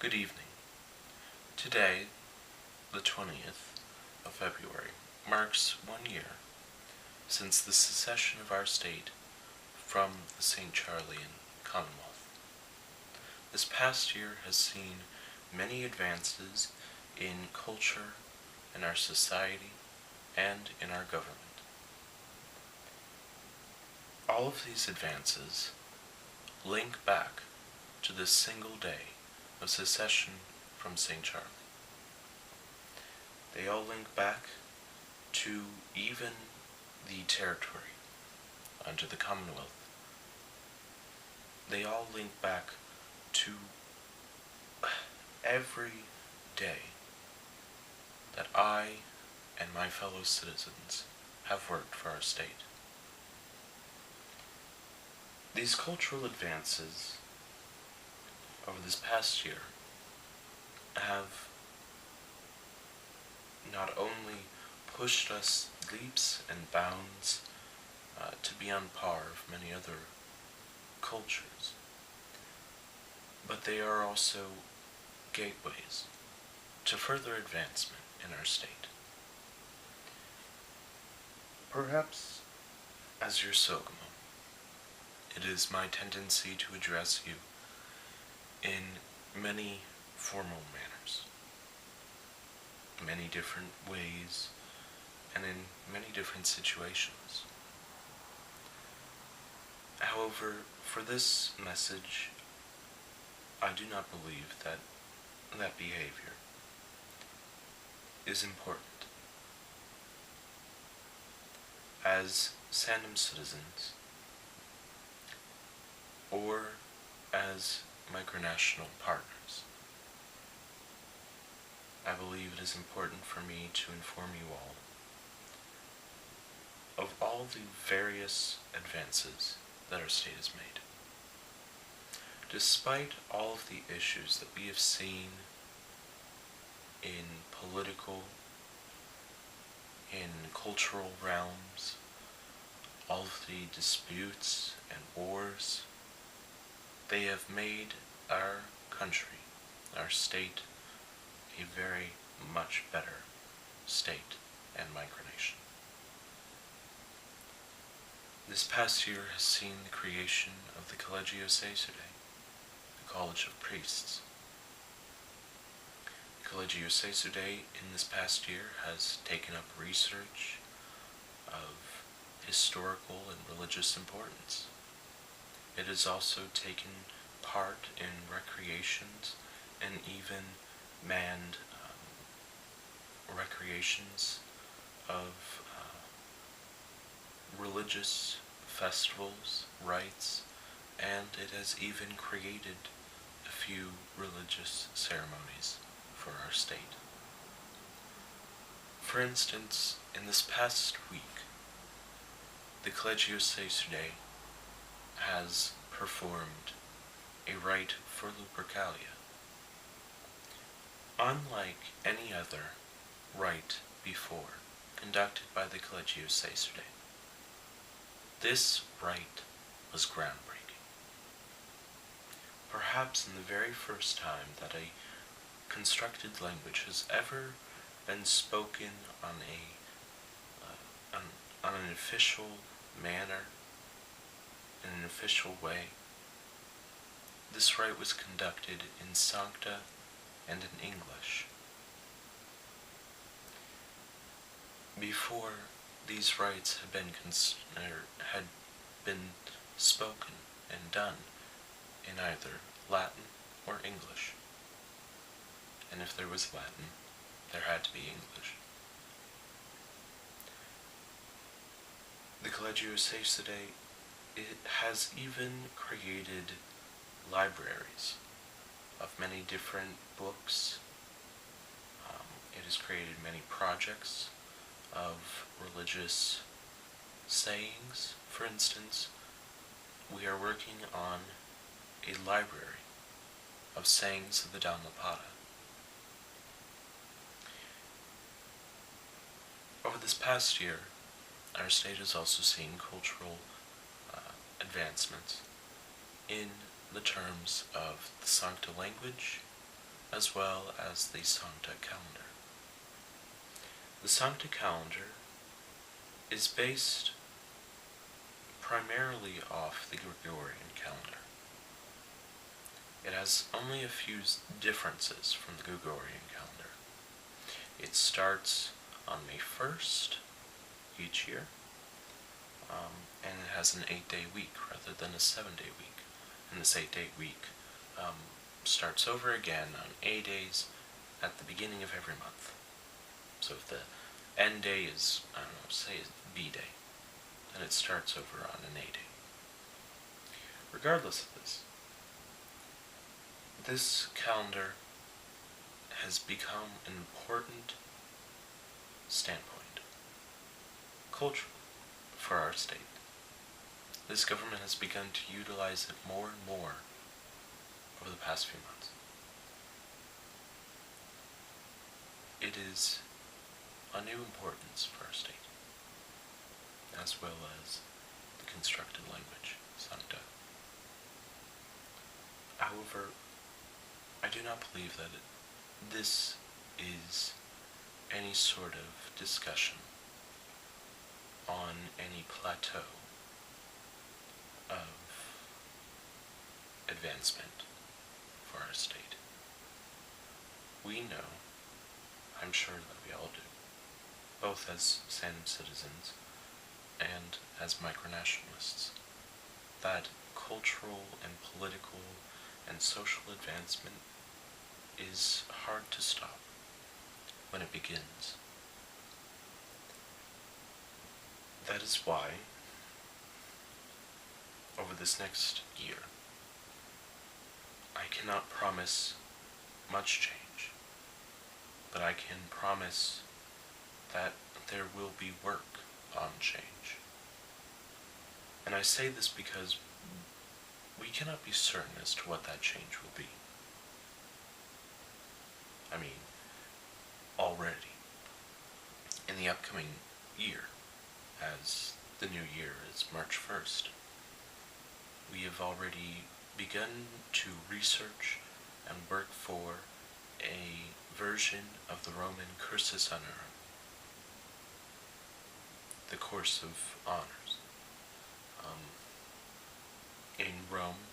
Good evening. Today, the 20th of February, marks 1 year since the secession of our state from the St.Charlian Commonwealth. This past year has seen many advances in culture, in our society, and in our government. All of these advances link back to this single day of secession from St. Charlie. They all link back to even the territory under the Commonwealth. They all link back to every day that I and my fellow citizens have worked for our state. These cultural advances over this past year have not only pushed us leaps and bounds to be on par of many other cultures, but they are also gateways to further advancement in our state. Perhaps as your Sôgmô, it is my tendency to address you in many formal manners, many different ways, and in many different situations. However, for this message, I do not believe that that behavior is important. As Sandum citizens, or as micronational partners, I believe it is important for me to inform you all of all the various advances that our state has made. Despite all of the issues that we have seen in political, in cultural realms, all of the disputes and wars, they have made our country, our state, a very much better state and micronation. This past year has seen the creation of the Collegio Sesudei, the College of Priests. The Collegio Sesudei in this past year has taken up research of historical and religious importance. It has also taken part in recreations and even manned recreations of religious festivals, rites, and it has even created a few religious ceremonies for our state. For instance, in this past week, the Collegio Sesudei has performed a rite for Lupercalia. Unlike any other rite before conducted by the Collegio Sesudei, this rite was groundbreaking. Perhaps in the very first time that a constructed language has ever been spoken on an official manner, in an official way, this rite was conducted in Sancta and in English. Before these rites had been spoken and done in either Latin or English. And if there was Latin, there had to be English. The Collegio Sesudei, it has even created libraries of many different books. It has created many projects of religious sayings. For instance, we are working on a library of sayings of the Dhammapada. Over this past year, our state has also seen cultural advancements in the terms of the Sancta language as well as the Sancta calendar. The Sancta calendar is based primarily off the Gregorian calendar. It has only a few differences from the Gregorian calendar. It starts on May 1st each year, and it has an 8-day week rather than a 7-day week. And this 8-day week starts over again on A days at the beginning of every month. So if the end day is, I don't know, say B day, then it starts over on an A day. Regardless of this calendar has become an important standpoint, culturally, for our state. This government has begun to utilize it more and more over the past few months. It is a new importance for our state, as well as the constructed language, Sancta. However, I do not believe that this is any sort of discussion on any plateau of advancement for our state. We know, I'm sure that we all do, both as Sandum citizens and as micronationalists, that cultural and political and social advancement is hard to stop when it begins. That is why, over this next year, I cannot promise much change, but I can promise that there will be work on change. And I say this because we cannot be certain as to what that change will be. I mean, already, in the upcoming year, as the new year is March 1st, we have already begun to research and work for a version of the Roman cursus honorum, the course of honors. In Rome,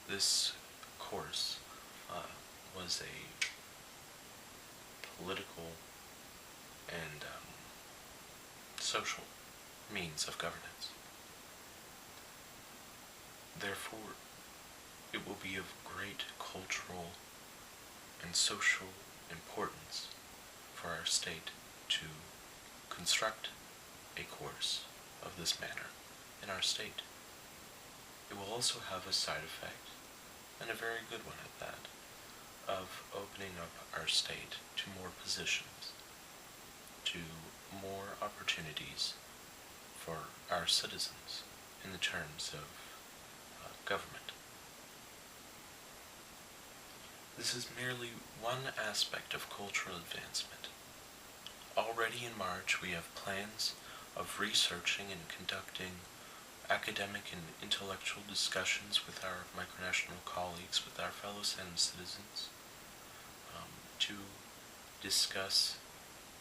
this course was a political and social means of governance. Therefore, it will be of great cultural and social importance for our state to construct a course of this manner in our state. It will also have a side effect, and a very good one at that, of opening up our state to more positions, to more opportunities for our citizens in the terms of government. This is merely one aspect of cultural advancement. Already in March, we have plans of researching and conducting academic and intellectual discussions with our micronational colleagues, with our fellow Sandum citizens, to discuss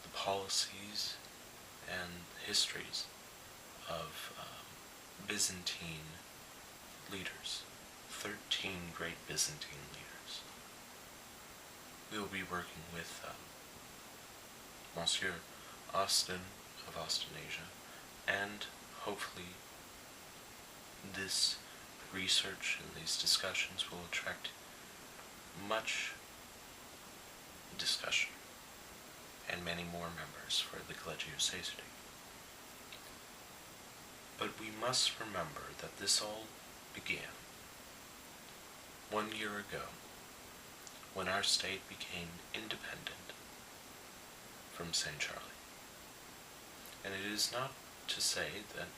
the policies and histories of Byzantine leaders, 13 great Byzantine leaders. We will be working with Monsieur Austin of Australasia, and hopefully this research and these discussions will attract much discussion and many more members for the Collegio Caesardi. But we must remember that this all began 1 year ago, when our state became independent from St.Charlie. And it is not to say that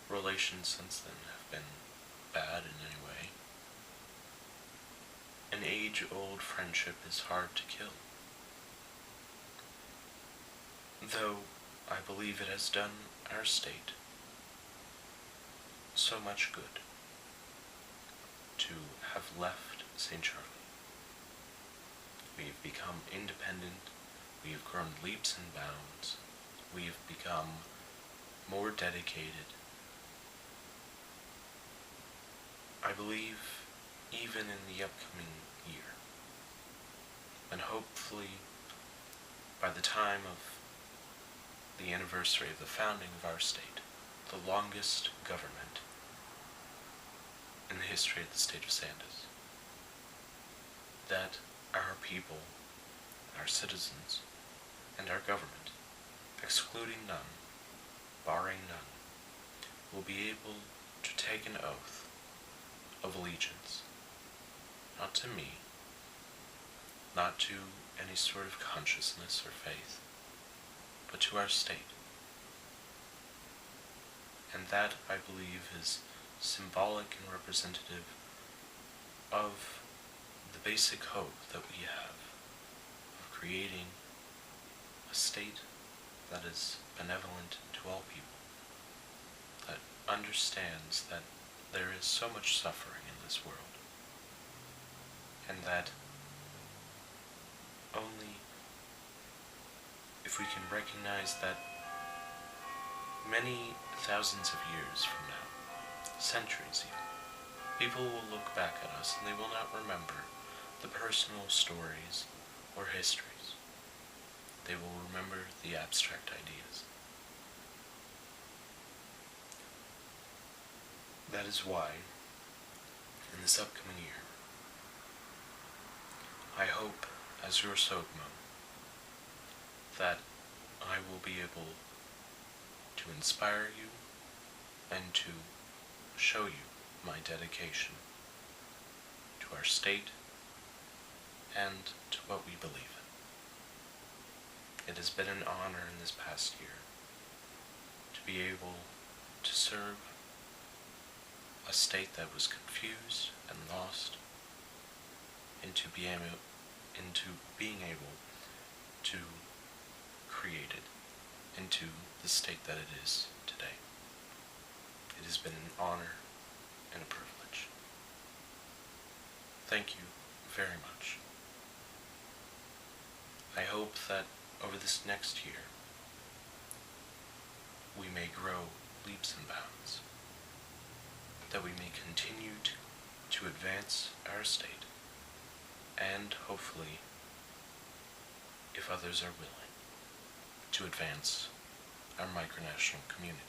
relations since then have been bad in any way. An age-old friendship is hard to kill. Though I believe it has done our state so much good to have left St.Charlie. We have become independent. We have grown leaps and bounds. We have become more dedicated. I believe even in the upcoming year, and hopefully by the time of the anniversary of the founding of our state, the longest government in the history of the state of Sandus, that our people, our citizens, and our government, excluding none, barring none, will be able to take an oath of allegiance, not to me, not to any sort of consciousness or faith, but to our state. And that, I believe, is symbolic and representative of the basic hope that we have of creating a state that is benevolent to all people, that understands that there is so much suffering in this world, and that only if we can recognize that many thousands of years from now, centuries even, people will look back at us and they will not remember the personal stories or histories. They will remember the abstract ideas. That is why, in this upcoming year, I hope, as your Sôgmô, that I will be able to inspire you and to show you my dedication to our state and to what we believe in. It has been an honor in this past year to be able to serve a state that was confused and lost into being able to create it into the state that it is today. It has been an honor and a privilege. Thank you very much. I hope that over this next year, we may grow leaps and bounds, that we may continue to advance our state, and hopefully, if others are willing, to advance our micronational community.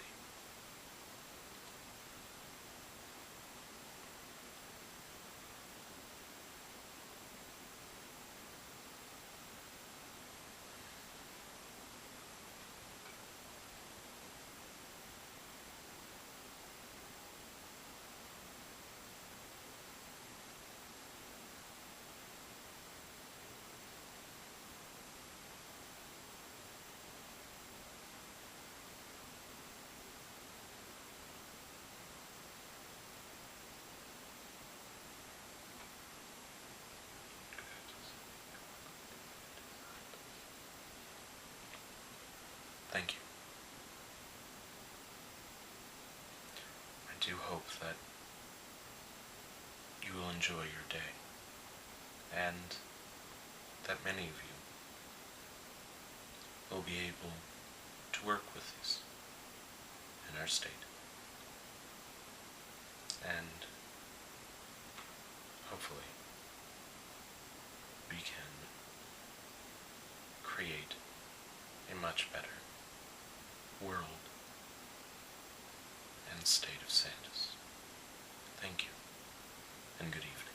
Thank you. I do hope that you will enjoy your day, and that many of you will be able to work with us in our state, and hopefully we can create a much better world and state of Sandus. Thank you, and good evening.